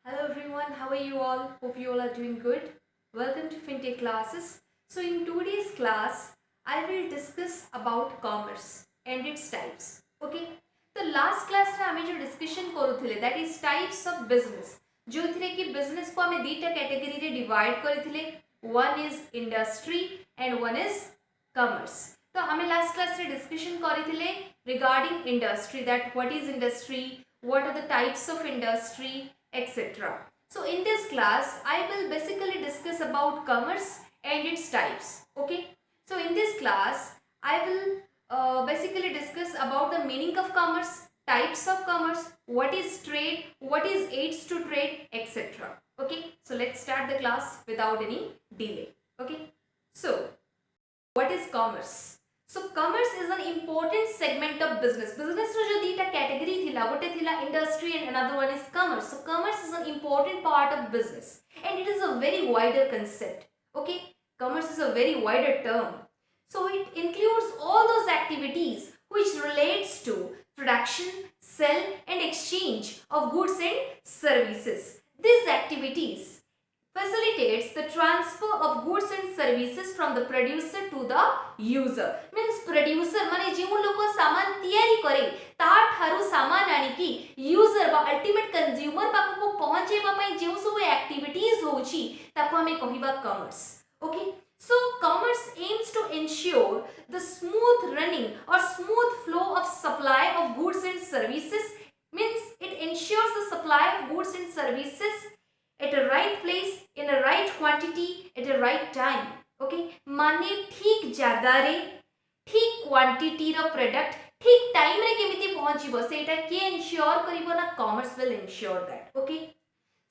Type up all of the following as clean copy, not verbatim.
Hello everyone, how are you all? Hope you all are doing good. Welcome to FinTech classes. So in today's class, I will discuss about commerce and its types. Okay? The last class रे आमे जो discussion करूथिले that is types of business. जो थिले कि business को आमे दीटा category रे divide करिथिले. One is industry and one is commerce. तो आमे last class रे discussion करिथिले regarding industry, that what is industry, what are the types of industry, etc. So in this class, I will basically discuss about commerce and its types. Okay. So in this class, I will basically discuss about the meaning of commerce, types of commerce, what is trade, what is aids to trade, etc. Okay. So let's start the class without any delay. Okay. So what is commerce? So commerce is an important segment of business. Business रो जो दीटा category थिला, गोटे थिला industry and another one is commerce. So commerce is an important part of business and it is a very wider concept. Okay, commerce is a very wider term. So it includes all those activities which relates to production, sale and exchange of goods and services. These activities facilitates the transfer of goods and services from the producer to the user. Means producer माने जो लोग सामान तैयारी करे ता ठारू सामान आनी की user बा ultimate consumer पाखु को पहुंचेबा पई जो सब activities होची ताको हमें कहिबा commerce. Okay, so commerce aims to ensure the smooth running or smooth flow of supply of goods and services. Means it ensures the supply of goods and services at a right place, in a right quantity, at a right time. Okay, माने ठीक जगह रे ठीक quantity रो product ठीक time रे केमिति पहुंचीबो सेटा के इंश्योर करिवो ना commerce will ensure that. Okay,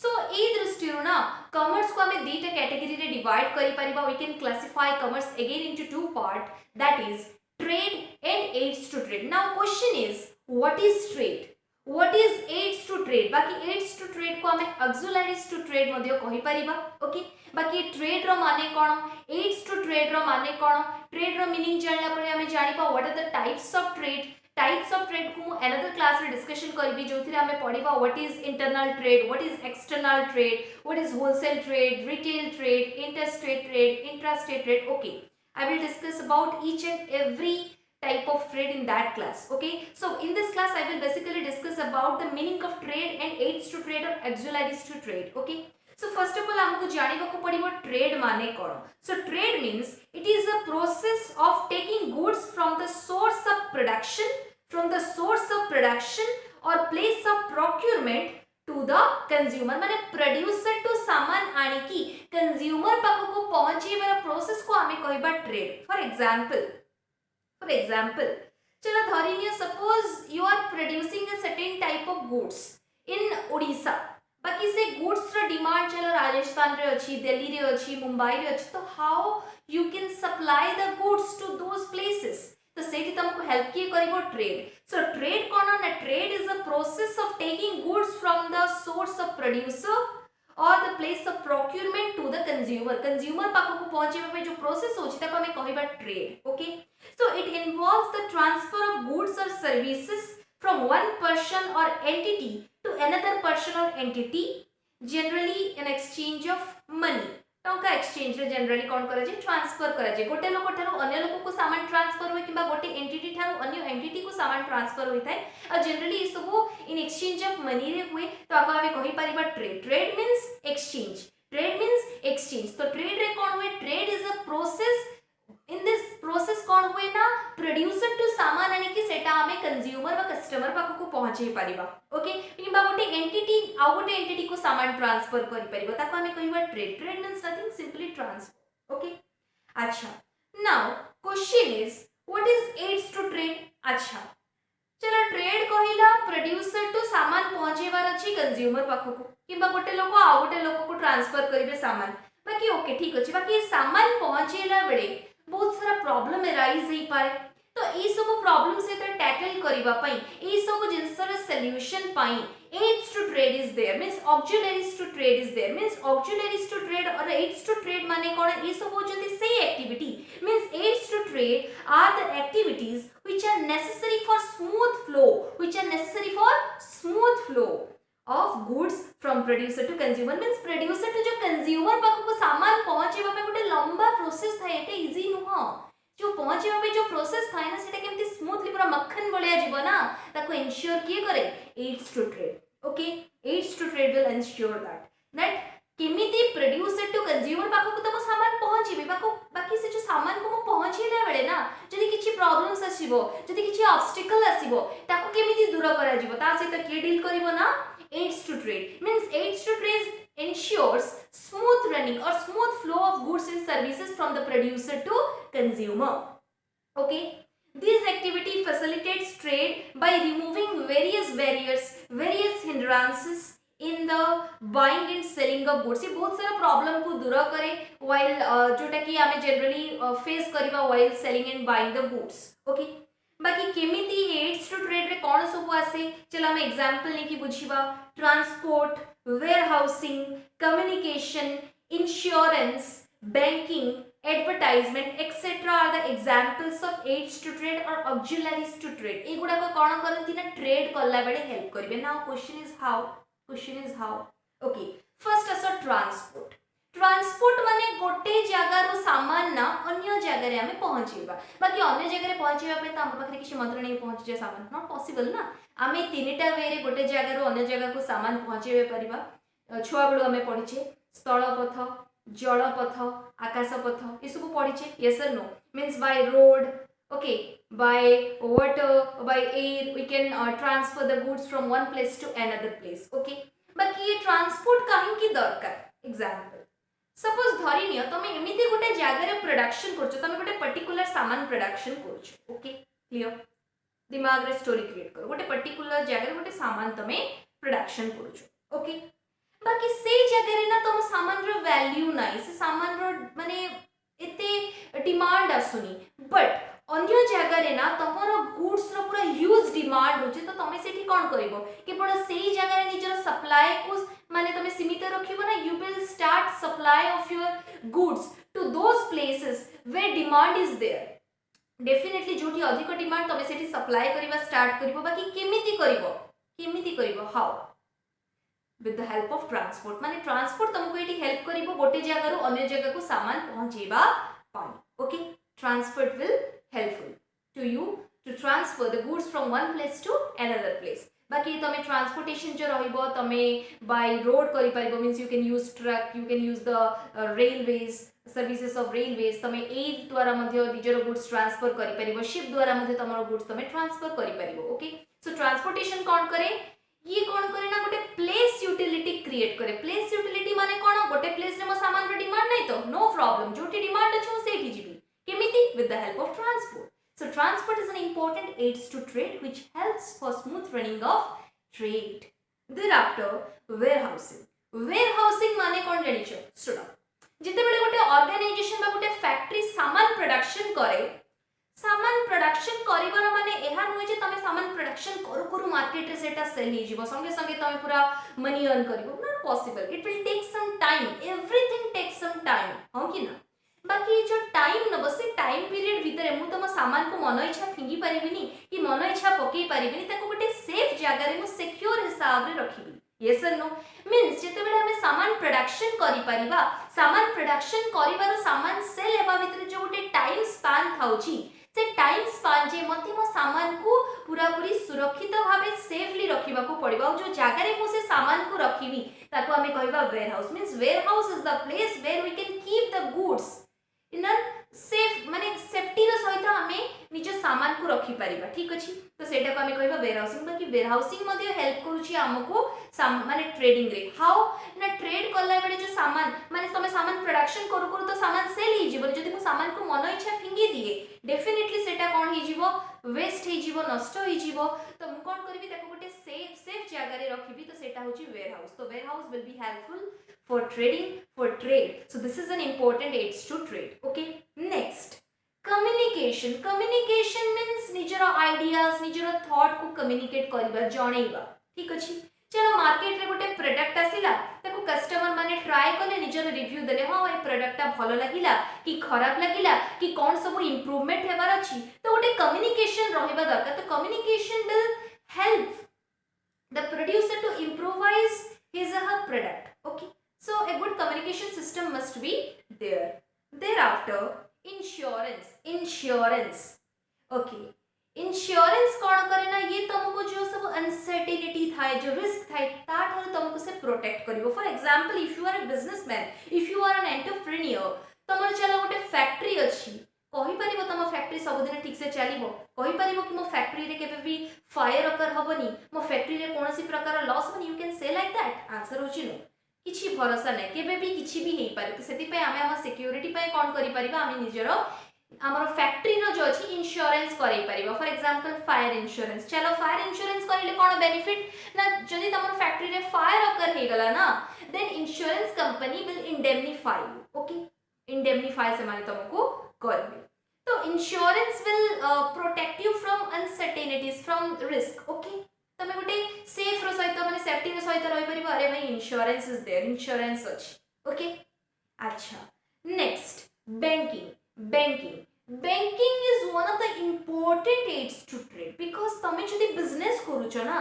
so ए दृष्टिरो ना कॉमर्स को हमें दीटा कैटेगरी रे डिवाइड करि परिबा. We can classify commerce again into two part, that is trade and aids to trade. Now question is what is trade, what is aids to trade. बाकी aids to trade को हमें auxiliaries to trade मध्य कहि परिबा. Okay, बाकी trade रो माने कोन, aids to trade रो माने कोन, trade रो meaning जानला परे हमें जानि पा what are the types of trade. Types of trade को another class रे डिस्कशन करबी जोथिरे हमें पढिबा what is internal trade, what is external trade, what is wholesale trade, retail trade, interstate trade, intrastate trade. Okay, I will discuss about each and every type of trade in that class. Okay, so in this class I will basically discuss about the meaning of trade and aids to trade or auxiliaries to trade. Okay, so first of all हमको जानिबा को पड़िबो trade माने कोन. So trade means it is a process of taking goods from the source of production or place of procurement to the consumer. माने producer to सामान आनी की consumer पाखो को पहुंचेबार process को हमें कहबा trade. For example, चलो धरिनियो suppose you are producing a certain type of goods in Odisha. बाकी से goods रो demand चलो राजस्थान रे अछि, दिल्ली रे अछि, मुंबई रे अछि. तो how you can supply the goods to those places? तो सेठी तुमको help किए करिवो trade. So trade कोन ना, trade is a process of taking goods from the source of producer or the place of procurement to the consumer. Consumer पाखो को पहुंचेबा पे जो process होची ताको हमें कहिबा trade. Okay, so it involves the transfer of goods or services from one person or entity to another person or entity, generally in exchange of money. टंका exchange रे generally कोन करा जे ट्रांसफर करा जे. गोटे लोक ठारो अन्य लोक को सामान ट्रांसफर होय किबा गोटे एंटिटी ठारो अन्य एंटिटी को सामान ट्रांसफर होय थाय. आ जनरली ई सब इन एक्सचेंज ऑफ मनी रे हुए. तो आको हमें कहि परिबा trade. Trade means exchange. Trade means exchange. तो ट्रेड रे कोन हुए, trade is a process. In this process कोन हुए ना, प्रोड्यूसर टू सामान आनी की सेटा हमें कंज्यूमर व कस्टमर पाखो को पहुंचे परिबा. ओके, किबा गोटे एंटिटी आ गोटे एंटिटी को सामान ट्रांसफर करि परिबा ताको हमें कहिबा trade. Trade means nothing, simply transfer. Okay, अच्छा, now question is what is aids to trade. अच्छा, चलो ट्रेड कहिला प्रोड्यूसर टू सामान पहुंचेबार अछि कंज्यूमर पाखो को, किबा गोटे लोक आ गोटे लोक को ट्रांसफर करिवे सामान. बाकी ओके ठीक अछि. बाकी सामान पहुंचेला बेले बहुत सारा प्रॉब्लम एराइज होई पारे. तो ई सब प्रॉब्लम से तो टैकल करिबा पई ई सब जिंसर सॉल्यूशन पाई aids to trade is there, means auxiliaries to trade is there. Means auxiliaries to trade or aids to trade माने कोन, ई सब होचंती से activity. Means aids to trade are the activities which are necessary for smooth flow, of goods from producer to consumer means producer to जो consumer पाखक सामान पहुंचेबा पे गोटे लंबा प्रोसेस थाए एटे इजी नुह जो पहुंचेबा पे जो प्रोसेस थाए ना सेटा केमती स्मूथली पूरा मक्खन भलिया जीव ना ताको इंश्योर किए करे aids to trade okay aids to trade will ensure that केमिति प्रोड्यूसर टू कंज्यूमर पाखक तम सामान पहुंचीबे बाकी से जो सामान को पहुंचीला बेले ना जदि किछि प्रॉब्लम्स आसीबो जदि किछि ऑब्स्टिकल आसीबो ताको केमिति दूर करा जीवो ता सहित के डील करिवो ना aids to trade means aids to trade ensures smooth running or smooth flow of goods and services from the producer to consumer okay this activity facilitates trade by removing various barriers various hindrances in the buying and selling of goods ये बहुत सारा problem को दूर करे while जोटा कि आमे generally face करिबा while selling and buying the goods okay बाकी केमिति एड्स टू ट्रेड रे कोन सब आसे चलो हम एग्जांपल नेकी बुझिबा transport warehousing communication insurance banking advertisement etcetera are the examples of aids to trade और ऑक्सिलरीज टू ट्रेड एगुडा को कोन करंती ना ट्रेड करला बेले हेल्प करिवे now question is how okay first असो ट्रांसपोर्ट ट्रांसपोर्ट माने गोटे जगार सामान ना अन्य जगार आमे पहुंचेबा बाकी अन्य जगार पहुंचेबा पे त हम पाखरे किछि मंत्र नै पहुंच जे सामान नॉट पॉसिबल ना आमे तीनटा वे रे गोटे जगार अन्य जगह को सामान पहुंचेबे परिबा छुआ बेलु आमे पढिछे स्थल पथ जल पथ आकाश पथ ए सब पढिछे यस और no means by road okay by water by air we can transfer the goods from one place to another place okay बाकी ये ट्रांसपोर्ट काहे की दरकार एग्जांपल सपोज धरि नियो तमे एमिति गोटे जगह रे प्रोडक्शन करछो तमे गोटे पर्टिकुलर सामान प्रोडक्शन करछो ओके क्लियर दिमाग रे स्टोरी क्रिएट करो गोटे पर्टिकुलर जगह रे गोटे सामान तमे प्रोडक्शन करछो ओके बाकी से जगह रे ना तम सामान रो वैल्यू नाही से सामान रो माने एते डिमांड आसुनी बट अन्य जगह रे ना तमर गुड्स रो पूरा ह्यूज डिमांड होचे तो तमे सेठी कोन करबो केवल सेही जगह रे निजर सप्लाई को माने तमे सीमित रखिबो ना you will start supply of your goods to those places where demand is there definitely जोठी अधिक डिमांड तमे सेठी सप्लाई करबा स्टार्ट करबो बाकी केमिति करबो how with the help of transport माने ट्रांसपोर्ट तुमको एटी हेल्प करिवो गोटे जगह रो अन्य जगह को सामान पहुंचेबा पाई okay transport will helpful to you to transfer the goods from one place to another place बाकी तमे ट्रांसपोर्टेशन जो रहिबो तमे बाय रोड करि परिबो means you can use truck you can use the railways services of railways तमे air द्वारा मध्ये निजर गुड्स ट्रांसफर करि परिबो शिप द्वारा मध्ये तमरो गुड्स तमे ट्रांसफर करि परिबो ओके सो ट्रांसपोर्टेशन कोन करे ये कोन करे ना गोटे प्लेस यूटिलिटी क्रिएट करे प्लेस यूटिलिटी माने कोन गोटे प्लेस रे मो सामान रो डिमांड नै तो नो प्रॉब्लम जोटी डिमांड अछि सेठी जिबी केमिति with the help of transport so transport is an important aids to trade which helps for smooth running of trade thereafter warehousing माने कोन जानिछो स्टूडेंट जिते बेले गोटे ऑर्गेनाइजेशन बा गोटे फैक्ट्री सामान प्रोडक्शन करे सामान प्रोडक्शन करिबार माने एहा नुहे जे तमे सामान प्रोडक्शन करू करू मार्केट रे सेटा सेल हि जिवो संगे संगे तमे पूरा मनी अर्न करिवो not possible it will take some time everything takes some time हां कि ना बाकी जो टाइम न बसे टाइम पीरियड भीतर मु तम सामान को मन इच्छा फिंगी परिबिनी कि मन इच्छा पकई परिबिनी ताको गोटे सेफ जगह रे मु सिक्योर हिसाब रे रखिबी यस और नो मींस जेते बेले हमें सामान प्रोडक्शन करि परिबा सामान प्रोडक्शन करिबार सामान सेल हेबा भीतर जो गोटे टाइम स्पान थाउची से टाइम स्पान जे मते मो सामान को पूरा पूरी सुरक्षित भाबे सेफली रखिबा को पड़िबा जो जगह रे मो से सामान को रखिबी ताको हमें कहबा warehouse means warehouse is the place where we can keep the goods in safe माने सेफ्टी रो सहित हमें निज सामान को रखी परिबा ठीक अछि तो सेटा को हमें कहबा वेयरहाउसिंग बाकी वेयरहाउसिंग मध्ये हेल्प करूची हमको माने ट्रेडिंग रे हाउ ना ट्रेड करला बेले जो सामान माने तमे सामान प्रोडक्शन करू करू तो सामान सेल हि जिवो जदी मो सामान को मन इच्छा फिंगी दिए डेफिनेटली सेटा कोन हि जिवो वेस्ट हि जिवो नष्ट हि जिवो तो मु कोन करबी ताको गोटे सेफ जगह रे रखिबी तो सेटा होची वेयरहाउस तो warehouse will be helpful for trading for trade so this is an important aids to trade okay next communication means निजर ideas निजर thought को communicate करिबा जणैबा ठीक अछि चलो मार्केट रे गोटे प्रोडक्ट आसिला ताको कस्टमर माने ट्राई करले निजर रिव्यू देले हां ए प्रोडक्टटा भलो लागिला कि खराब लागिला कि कोन सब इंप्रूवमेंट हेबार अछि तो गोटे कम्युनिकेशन रहिबा दरकार तो communication will help the producer to improvise his or her product. Okay, so a good communication system must be there. Thereafter, insurance. Okay, insurance कौन करे ना, ये तुमको जो सब अनसर्टेनिटी थाए, जो रिस्क थाए, तार ठारू तुमको से प्रोटेक्ट करिवो. For example, if you are a businessman, if you are an entrepreneur, तमर चलो गोटे फैक्ट्री अछि, कहि परिबो तम फैक्ट्री सब दिन ठीक से चलिबो, कहि परिबो कि मो फैक्ट्री रे केबे भी फायर अकर हबनी, मो फैक्ट्री रे कोनोसी प्रकार लॉस हबनी, you can say like that? Answer होची नो, किछि भरोसा नै, केबे भी किछि भी हेई पारे. तो सेति पे आमे हम सिक्योरिटी पे कोन करि परिबा, आमे निजरो आमर फैक्ट्री नो जो अछि इंश्योरेंस करै परिबा. For example, fire insurance. चलो फायर इंश्योरेंस करिले कोन बेनिफिट ना, जदि तमर फैक्ट्री रे फायर अकर हे गला ना, then insurance company will indemnify you. Okay, indemnify से माने तुमको करबे. तो insurance will protect you from uncertainties, from risk. Okay, तमे गोटे सेफ रो सहित माने सेफ्टी रो सहित रहि परिबो. अरे भाई इंश्योरेंस इज देयर, इंश्योरेंस अछि. ओके, अच्छा. Next, banking is one of the important aids to trade, because तमे जदि बिजनेस करूछ ना,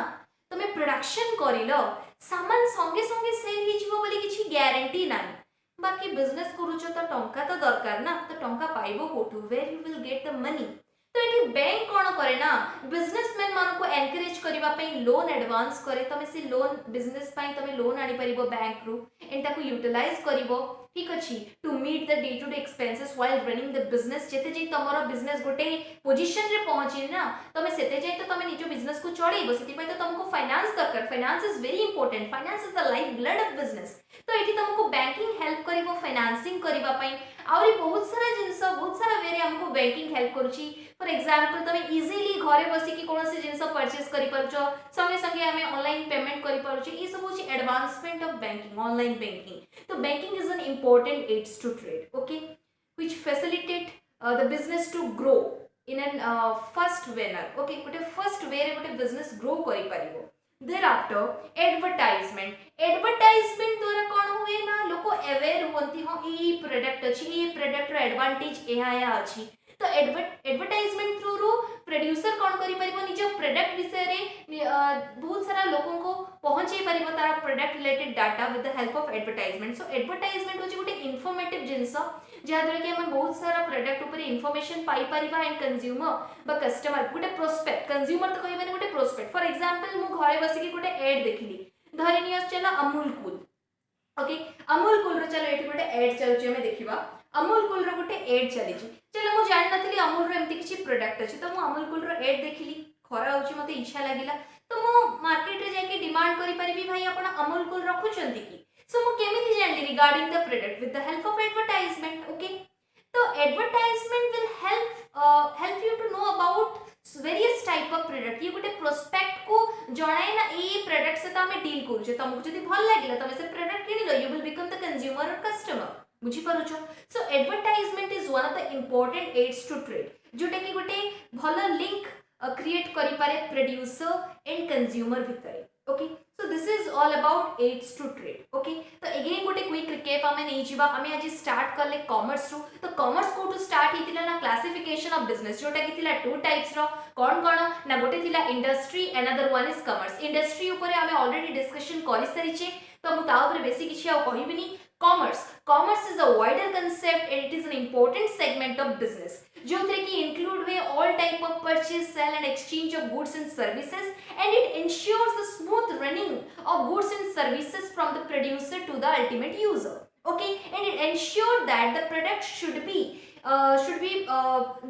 तमे प्रोडक्शन करिलो, सामान संगे संगे सेल हि जिवो बोली किछि गारंटी नाही. बाकी बिजनेस करूछ तो टंका तो दरकार ना, तो टंका पाइबो कोठू, where you will get the money. तो एठी बैंक कोन करे ना, बिजनेसमैन मान को एनकरेज करिबा पई लोन एडवांस करे. तमे से लोन बिजनेस पई तमे लोन आनी परिबो बैंक रु, एंटा को यूटिलाइज करिबो. ठीक अछि, to meet the day to day expenses while running the business. जेते जे तमरो बिजनेस गोटे पोजीशन रे पहुंची ना, तमे सेते जे तो तमे निजो बिजनेस को चढेबो. सेति पई तो तुमको फाइनेंस दरकार. Finance is very important. Finance is the life blood of business. तो एठी तुमको बैंकिंग हेल्प करिवो फाइनेंसिंग करिवा पई. आउरी बहुत सारा जिंस, बहुत सारा वेरे हमको बैंकिंग हेल्प करूची. फॉर एग्जांपल, तमे इजीली घरे बसी की कोनोसी जिंस परचेस करि परछो, संगे संगे हमें ऑनलाइन पेमेंट करि परछी. ई सब होची advancement of banking, online banking. So banking is an important aids to trade, okay, which facilitate the business to grow in an first manner. Okay, gote first way re gote business grow kari paribo. Thereafter, advertisement द्वारा कोन हुए ना, लोको aware होंती हो ई product अछि, ई product रो advantage एहा अछि. तो advertisement through रो producer कोन करि परिबो, निज प्रोडक्ट विषय रे बहुत सारा लोगों को पहुंचे परिबो तारा product related data with the help of advertisement. So advertisement होची गोटे इन्फॉर्मेटिव जिंस, जहा द्वारा कि हम बहुत सारा प्रोडक्ट ऊपर इन्फॉर्मेशन पाई परिबा. एंड कंज्यूमर बा कस्टमर गोटे प्रोस्पेक्ट, कंज्यूमर तो कहबे गोटे प्रोस्पेक्ट. फॉर एग्जांपल, मु घरे बसी की गोटे एड देखली, धरिनिया चला Amul cool. Okay, Amul cool रो चलो एठी गोटे एड चलुची, हमें देखिबा. अमूल कूल रो गोटे एड चली छी. चलो मु जान नथली अमूल रो एमती किछि प्रोडक्ट अछि, तो मु अमूल कूल रो एड देखली, खरा होची, मते इच्छा लागिला. तो मु मार्केट रे जाके डिमांड करि परिबी, भाई आपण अमूल कूल रखुचंती की. सो मु केमिति जानली regarding the product with the help of advertisement. Okay, तो advertisement will help you to know about various type of product. ये गोटे प्रोस्पेक्ट को जणाए ना, ए प्रोडक्ट से तो हमें डील करू छे, तुमको जदी भल लागिला तमे से प्रोडक्ट किनिलो, you will become the consumer और कस्टमर. बुझी पारुछो. So advertisement is one of the important aids to trade, जोटा कि गोटे भल लिंक क्रिएट करि पारे प्रोड्यूसर एंड कंज्यूमर भितरे. Okay, so this is all about aids to trade. Okay, तो अगेन गोटे क्विक रिकैप हमें नहीं जीवा. हमें आज स्टार्ट करले कॉमर्स रु. तो कॉमर्स को टू स्टार्ट हितिला ना क्लासिफिकेशन ऑफ बिजनेस, जोटा कि थिला टू टाइप्स रो. कोन कोन ना, गोटे थिला industry, another one is commerce. Industry ऊपर हमें ऑलरेडी डिस्कशन करि सरी छे, तो मु ता ऊपर बेसी किछि आ कहिबिनी. Commerce is a wider concept and it is an important segment of business, जो कि include way all type of purchase, sell and exchange of goods and services, and it ensures the smooth running of goods and services from the producer to the ultimate user. Okay, and it ensures that the product should be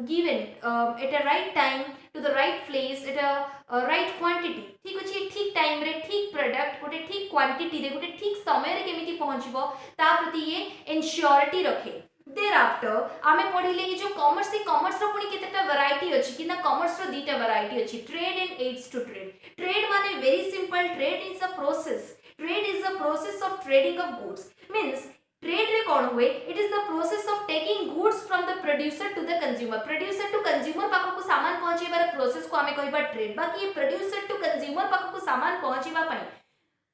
given at a right time to the right place at a right quantity. ठीक अछि, ठीक time रे ठीक product गोटे ठीक quantity रे गोटे ठीक समय रे केमिति पहुंचबो ता प्रति ये इंश्योरिटी रखे. Thereafter आमे पढिले कि जो कॉमर्स रो पुनी केतेटा वैरायटी अछि कि ना, कॉमर्स रो दीटा वैरायटी अछि, trade and aids to trade. Trade माने very simple, trade is a process of trading of goods. Means trade रे कोन हुए, it is the process of taking goods from the producer to the consumer. Producer to consumer पाखो को सामान पहुंचेबार process को हमें कहबा ट्रेड. बाकी ये प्रोड्यूसर टू कंज्यूमर पाखो को सामान पहुंचेबा पई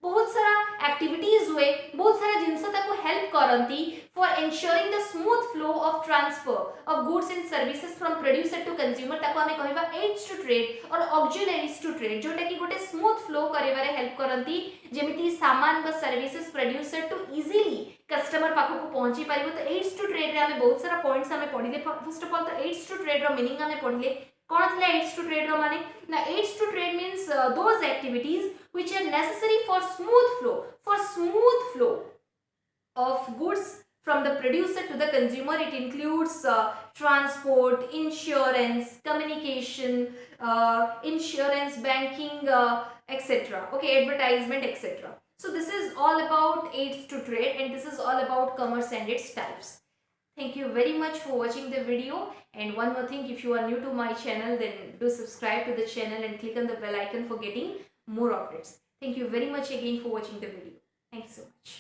बहुत सारा एक्टिविटीज हुए बहुत सारा जिनस ताको हेल्प करंती for ensuring the smooth flow of transfer of goods and services from producer to consumer ताको हमें कहबा एड्स टू ट्रेड और ऑक्सिलरीज टू ट्रेड जोटा कि गोटे स्मूथ फ्लो करेबारे हेल्प करंती जेमिति सामान बा services producer to easily customer पाखो को पहुंची पारिबो। तो एड्स टू ट्रेड रे हमें बहुत सारा पॉइंट्स हमें पढिले। फर्स्ट ऑफ ऑल तो एड्स टू ट्रेड रो मीनिंग हमें पढिले कौन थिला एड्स टू ट्रेड रो माने ना aids to trade means those activities which are necessary for smooth flow of goods from the producer to the consumer. It includes transport, insurance, communication, insurance, banking, etc. Okay, advertisement, etc. So this is all about aids to trade, and this is all about commerce and its types. Thank you very much for watching the video. And one more thing, if you are new to my channel, then do subscribe to the channel and click on the bell icon for getting more updates. Thank you very much again for watching the video. Thank you so much.